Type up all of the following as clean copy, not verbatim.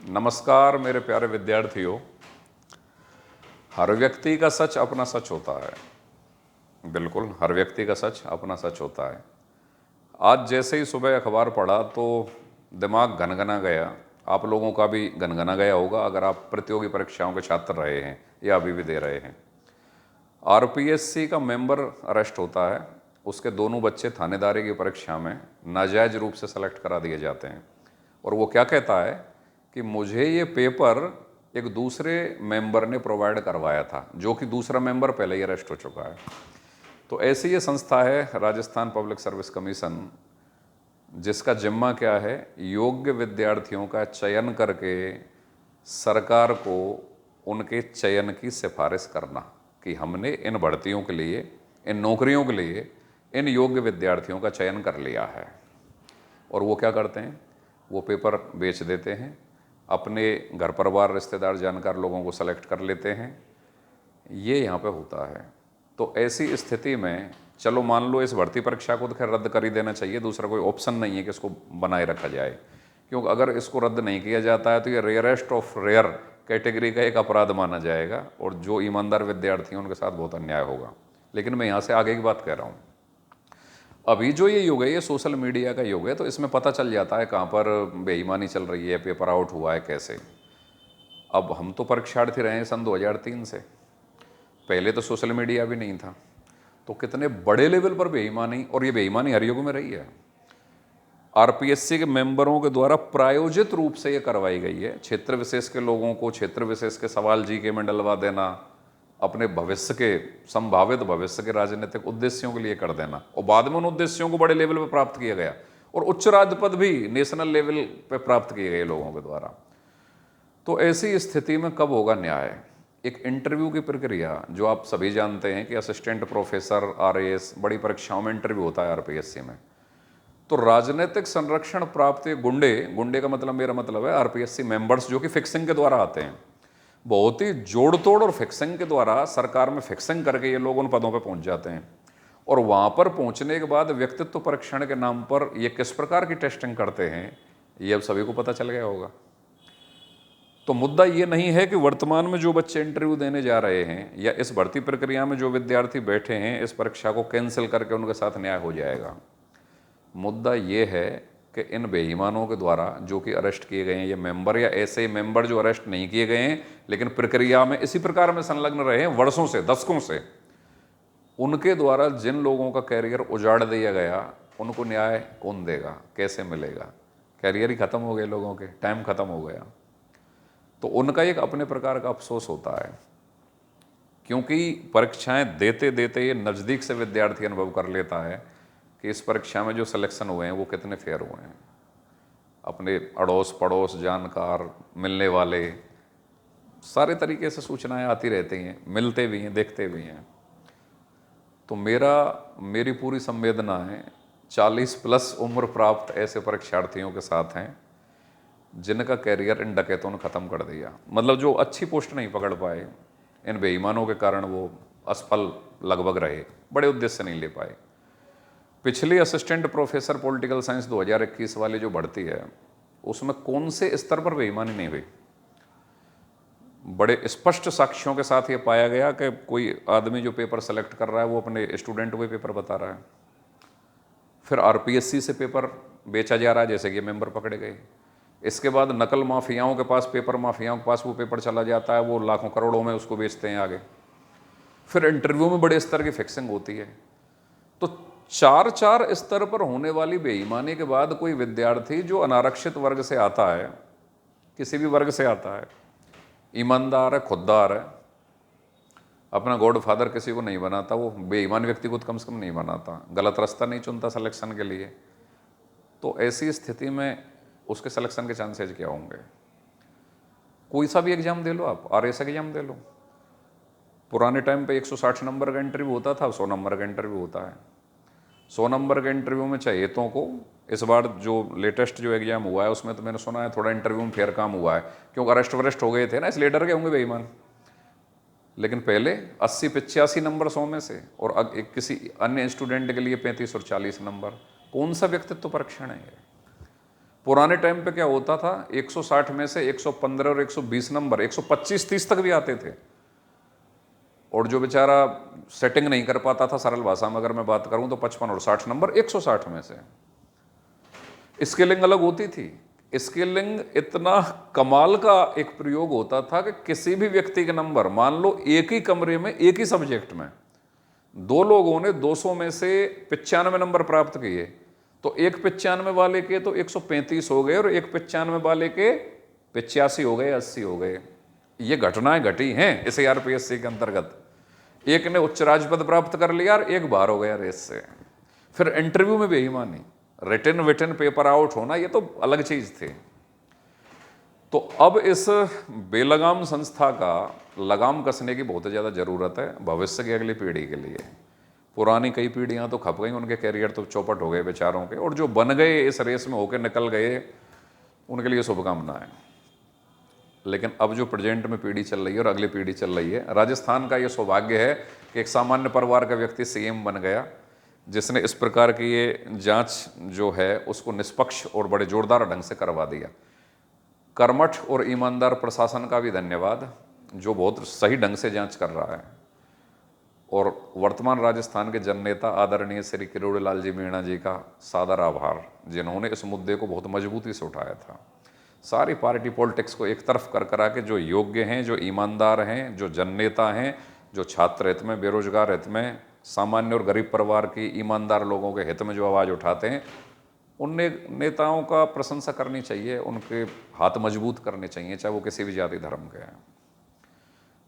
नमस्कार मेरे प्यारे विद्यार्थियों। हर व्यक्ति का सच अपना सच होता है। बिल्कुल, हर व्यक्ति का सच अपना सच होता है। आज जैसे ही सुबह अखबार पढ़ा तो दिमाग घनघना गया। आप लोगों का भी घनघना गया होगा अगर आप प्रतियोगी परीक्षाओं के छात्र रहे हैं या अभी भी दे रहे हैं। आरपीएससी का मेंबर अरेस्ट होता है, उसके दोनों बच्चे थानेदारी की परीक्षा में नाजायज रूप से सेलेक्ट करा दिए जाते हैं। और वो क्या कहता है कि मुझे ये पेपर एक दूसरे मेंबर ने प्रोवाइड करवाया था, जो कि दूसरा मेंबर पहले ही अरेस्ट हो चुका है। तो ऐसी ये संस्था है राजस्थान पब्लिक सर्विस कमीशन, जिसका जिम्मा क्या है, योग्य विद्यार्थियों का चयन करके सरकार को उनके चयन की सिफारिश करना कि हमने इन भर्तियों के लिए, इन नौकरियों के लिए इन योग्य विद्यार्थियों का चयन कर लिया है। और वो क्या करते हैं, वो पेपर बेच देते हैं, अपने घर परिवार रिश्तेदार जानकार लोगों को सेलेक्ट कर लेते हैं। ये यहाँ पे होता है। तो ऐसी स्थिति में चलो मान लो इस भर्ती परीक्षा को तो खैर रद्द कर ही देना चाहिए, दूसरा कोई ऑप्शन नहीं है कि इसको बनाए रखा जाए, क्योंकि अगर इसको रद्द नहीं किया जाता है तो ये रेयरेस्ट ऑफ रेयर कैटेगरी का एक अपराध माना जाएगा और जो ईमानदार विद्यार्थी हैं उनके साथ बहुत अन्याय होगा। लेकिन मैं यहाँ से आगे की बात कह रहा हूँ। अभी जो ये युग है ये सोशल मीडिया का युग है, तो इसमें पता चल जाता है कहाँ पर बेईमानी चल रही है, पेपर आउट हुआ है कैसे। अब हम तो परीक्षार्थी रहे हैं सन 2003 से, पहले तो सोशल मीडिया भी नहीं था, तो कितने बड़े लेवल पर बेईमानी, और ये बेईमानी हर युग में रही है। आरपीएससी के मेंबरों के द्वारा प्रायोजित रूप से ये करवाई गई है। क्षेत्र विशेष के लोगों को क्षेत्र विशेष के सवाल जीके में डलवा देना, अपने भविष्य के, संभावित भविष्य के राजनीतिक उद्देश्यों के लिए कर देना, और बाद में उन उद्देश्यों को बड़े लेवल पर प्राप्त किया गया और उच्च राजपद भी नेशनल लेवल पर प्राप्त किए गए लोगों के द्वारा। तो ऐसी स्थिति में कब होगा न्याय? एक इंटरव्यू की प्रक्रिया जो आप सभी जानते हैं कि असिस्टेंट प्रोफेसर, आरएएस, बड़ी परीक्षाओं में इंटरव्यू होता है आरपीएससी में। तो राजनीतिक संरक्षण प्राप्त गुंडे का मतलब, मेरा मतलब है आरपीएससी मेंबर्स जो कि फिक्सिंग के द्वारा आते हैं, बहुत ही जोड़ तोड़ और फिक्सिंग के द्वारा सरकार में फिक्सिंग करके ये लोग उन पदों पर पहुंच जाते हैं। और वहां पर पहुंचने के बाद व्यक्तित्व परीक्षण के नाम पर ये किस प्रकार की टेस्टिंग करते हैं ये अब सभी को पता चल गया होगा। तो मुद्दा ये नहीं है कि वर्तमान में जो बच्चे इंटरव्यू देने जा रहे हैं या इस भर्ती प्रक्रिया में जो विद्यार्थी बैठे हैं इस परीक्षा को कैंसिल करके उनके साथ न्याय हो जाएगा। मुद्दा ये है कि इन बेईमानों के द्वारा जो कि अरेस्ट किए गए हैं ये मेंबर, या ऐसे मेंबर जो अरेस्ट नहीं किए गए हैं लेकिन प्रक्रिया में इसी प्रकार में संलग्न रहे हैं वर्षों से, दशकों से, उनके द्वारा जिन लोगों का कैरियर उजाड़ दिया गया उनको न्याय कौन देगा, कैसे मिलेगा? कैरियर ही खत्म हो गए लोगों के, टाइम खत्म हो गया। तो उनका एक अपने प्रकार का अफसोस होता है, क्योंकि परीक्षाएं देते देते ये नज़दीक से विद्यार्थी अनुभव कर लेता है कि इस परीक्षा में जो सिलेक्शन हुए हैं वो कितने फेयर हुए हैं। अपने अड़ोस पड़ोस, जानकार, मिलने वाले, सारे तरीके से सूचनाएं आती रहती हैं, मिलते भी हैं, देखते भी हैं। तो मेरी पूरी संवेदनाएं 40+ उम्र प्राप्त ऐसे परीक्षार्थियों के साथ हैं जिनका कैरियर इन डकैतों ने ख़त्म कर दिया। मतलब जो अच्छी पोस्ट नहीं पकड़ पाए, इन बेईमानों के कारण वो असफल लगभग रहे, बड़े उद्देश्य नहीं ले पाए। पिछली असिस्टेंट प्रोफेसर पॉलिटिकल साइंस 2021 वाली जो भर्ती है उसमें कौन से स्तर पर बेईमानी नहीं हुई? बड़े स्पष्ट साक्ष्यों के साथ ये पाया गया कि कोई आदमी जो पेपर सेलेक्ट कर रहा है वो अपने स्टूडेंट को पेपर बता रहा है। फिर आरपीएससी से पेपर बेचा जा रहा है, जैसे कि मेंबर पकड़े गए। इसके बाद नकल माफियाओं के पास, पेपर माफियाओं के पास वो पेपर चला जाता है, वो लाखों करोड़ों में उसको बेचते हैं आगे। फिर इंटरव्यू में बड़े स्तर की फिक्सिंग होती है। तो चार स्तर पर होने वाली बेईमानी के बाद कोई विद्यार्थी जो अनारक्षित वर्ग से आता है, किसी भी वर्ग से आता है, ईमानदार है, खुददार है, अपना गॉडफादर किसी को नहीं बनाता, वो बेईमान व्यक्ति को तो कम से कम नहीं बनाता, गलत रास्ता नहीं चुनता सिलेक्शन के लिए, तो ऐसी स्थिति में उसके सिलेक्शन के चांसेज क्या होंगे? कोई सा भी एग्जाम दे लो आप, आरएस एग्जाम दे लो, पुराने टाइम पे 160 नंबर का इंटरव्यू होता था, 100 नंबर का इंटरव्यू होता है। 100 नंबर के इंटरव्यू में चहेतों को, इस बार जो लेटेस्ट जो एग्जाम हुआ है उसमें तो मैंने सुना है थोड़ा इंटरव्यू में फेयर काम हुआ है, क्योंकि अरेस्ट वरेस्ट हो गए थे ना, इसलिए डर गए होंगे बेईमान। लेकिन पहले 80-85 नंबर 100 में से, और किसी अन्य स्टूडेंट के लिए 35 और 40 नंबर। कौन सा व्यक्तित्व परीक्षण है ये? पुराने टाइम पे क्या होता था, 160 में से 115 और 120 नंबर 125-30 तक भी आते थे। और जो बेचारा सेटिंग नहीं कर पाता था, सरल भाषा में अगर मैं बात करूं तो 55 और 60 नंबर 160 में से। स्केलिंग अलग होती थी। स्केलिंग इतना कमाल का एक प्रयोग होता था कि किसी भी व्यक्ति के नंबर, मान लो एक ही कमरे में एक ही सब्जेक्ट में दो लोगों ने 200 में से 95 नंबर प्राप्त किए, तो एक 95 वाले के तो 135 हो गए और एक 95 वाले के 85 हो गए, 80 हो गए। ये घटनाएं घटी हैं इस आरपीएससी के अंतर्गत। एक ने उच्च राज्य पद प्राप्त कर लिया और एक बाहर हो गया रेस से। फिर इंटरव्यू में बेईमानी, रिटन पेपर आउट होना, ये तो अलग चीज थी। तो अब इस बेलगाम संस्था का लगाम कसने की बहुत ज़्यादा ज़रूरत है भविष्य की अगली पीढ़ी के लिए। पुरानी कई पीढ़ियां तो खप गई, उनके कैरियर तो चौपट हो गए बेचारों के, और जो बन गए इस रेस में होकर निकल गए उनके लिए शुभकामनाएं। लेकिन अब जो प्रेजेंट में पीढ़ी चल रही है और अगली पीढ़ी चल रही है, राजस्थान का ये सौभाग्य है कि एक सामान्य परिवार का व्यक्ति सीएम बन गया, जिसने इस प्रकार की ये जांच जो है उसको निष्पक्ष और बड़े जोरदार ढंग से करवा दिया। कर्मठ और ईमानदार प्रशासन का भी धन्यवाद, जो बहुत सही ढंग से जांच कर रहा है। और वर्तमान राजस्थान के जननेता आदरणीय श्री किरोड़ी लाल जी मीणा जी का सादर आभार, जिन्होंने इस मुद्दे को बहुत मजबूती से उठाया था। सारी पार्टी पॉलिटिक्स को एक तरफ कर करा के जो योग्य हैं, जो ईमानदार हैं, जो जननेता हैं, जो छात्र हित में, बेरोजगार हित में, सामान्य और गरीब परिवार की ईमानदार लोगों के हित में जो आवाज़ उठाते हैं, उन नेताओं का प्रशंसा करनी चाहिए, उनके हाथ मजबूत करने चाहिए, चाहे वो किसी भी जाति धर्म के हैं।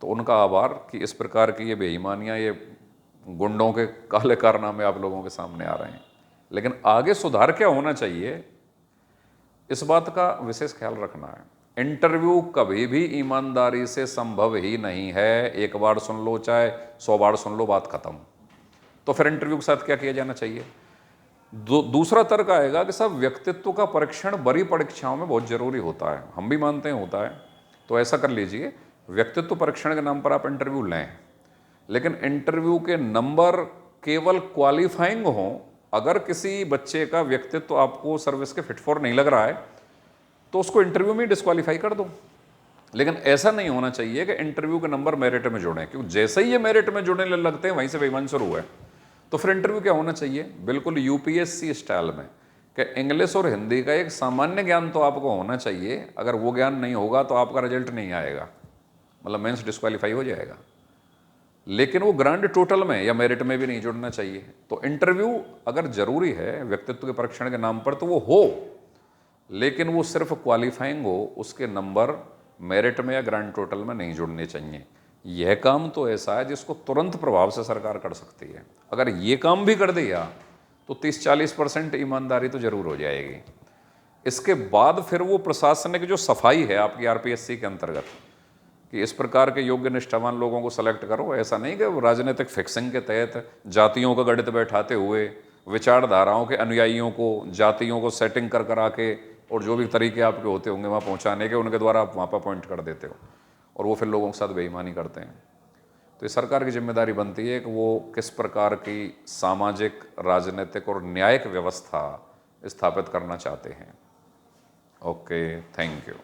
तो उनका आभार कि इस प्रकार की ये बेईमानियाँ, ये गुंडों के काले कारनामे आप लोगों के सामने आ रहे हैं। लेकिन आगे सुधार क्या होना चाहिए, इस बात का विशेष ख्याल रखना है। इंटरव्यू कभी भी ईमानदारी से संभव ही नहीं है। एक बार सुन लो, चाहे 100 बार सुन लो, बात खत्म। तो फिर इंटरव्यू के साथ क्या किया जाना चाहिए? दूसरा तर्क आएगा कि साहब व्यक्तित्व का परीक्षण बड़ी परीक्षाओं में बहुत जरूरी होता है। हम भी मानते हैं होता है, तो ऐसा कर लीजिए, व्यक्तित्व परीक्षण के नाम पर आप इंटरव्यू लें, लेकिन इंटरव्यू के नंबर केवल क्वालिफाइंग हों। अगर किसी बच्चे का व्यक्तित्व आपको सर्विस के फिट फॉर नहीं लग रहा है तो उसको इंटरव्यू में डिस्क्वालीफाई कर दो। लेकिन ऐसा नहीं होना चाहिए कि इंटरव्यू के नंबर मेरिट में जुड़ें, क्योंकि जैसे ही ये मेरिट में जुड़ने लगते हैं वहीं से बेईमान शुरू हुआ है। तो फिर इंटरव्यू क्या होना चाहिए? बिल्कुल यूपीएससी स्टाइल में, कि इंग्लिश और हिंदी का एक सामान्य ज्ञान तो आपको होना चाहिए। अगर वो ज्ञान नहीं होगा तो आपका रिजल्ट नहीं आएगा, मतलब मेंस डिस्क्वालीफाई हो जाएगा। लेकिन वो ग्रांड टोटल में या मेरिट में भी नहीं जुड़ना चाहिए। तो इंटरव्यू अगर जरूरी है व्यक्तित्व के परीक्षण के नाम पर तो वो हो, लेकिन वो सिर्फ क्वालिफाइंग हो, उसके नंबर मेरिट में या ग्रांड टोटल में नहीं जुड़ने चाहिए। यह काम तो ऐसा है जिसको तुरंत प्रभाव से सरकार कर सकती है। अगर ये काम भी कर दिया तो 30-40% ईमानदारी तो जरूर हो जाएगी। इसके बाद फिर वो प्रशासनिक जो सफाई है आपकी आरपीएससी के अंतर्गत, कि इस प्रकार के योग्य निष्ठावान लोगों को सेलेक्ट करो। ऐसा नहीं कि राजनीतिक फिक्सिंग के तहत जातियों का गणित बैठाते हुए विचारधाराओं के अनुयायियों को, जातियों को सेटिंग कर करा के, और जो भी तरीके आपके होते होंगे वहाँ पहुँचाने के, उनके द्वारा आप वहाँ पर अपॉइंट कर देते हो और वो फिर लोगों के साथ बेईमानी करते हैं। तो इस सरकार की जिम्मेदारी बनती है कि वो किस प्रकार की सामाजिक, राजनीतिक और न्यायिक व्यवस्था स्थापित करना चाहते हैं। Okay, thank you.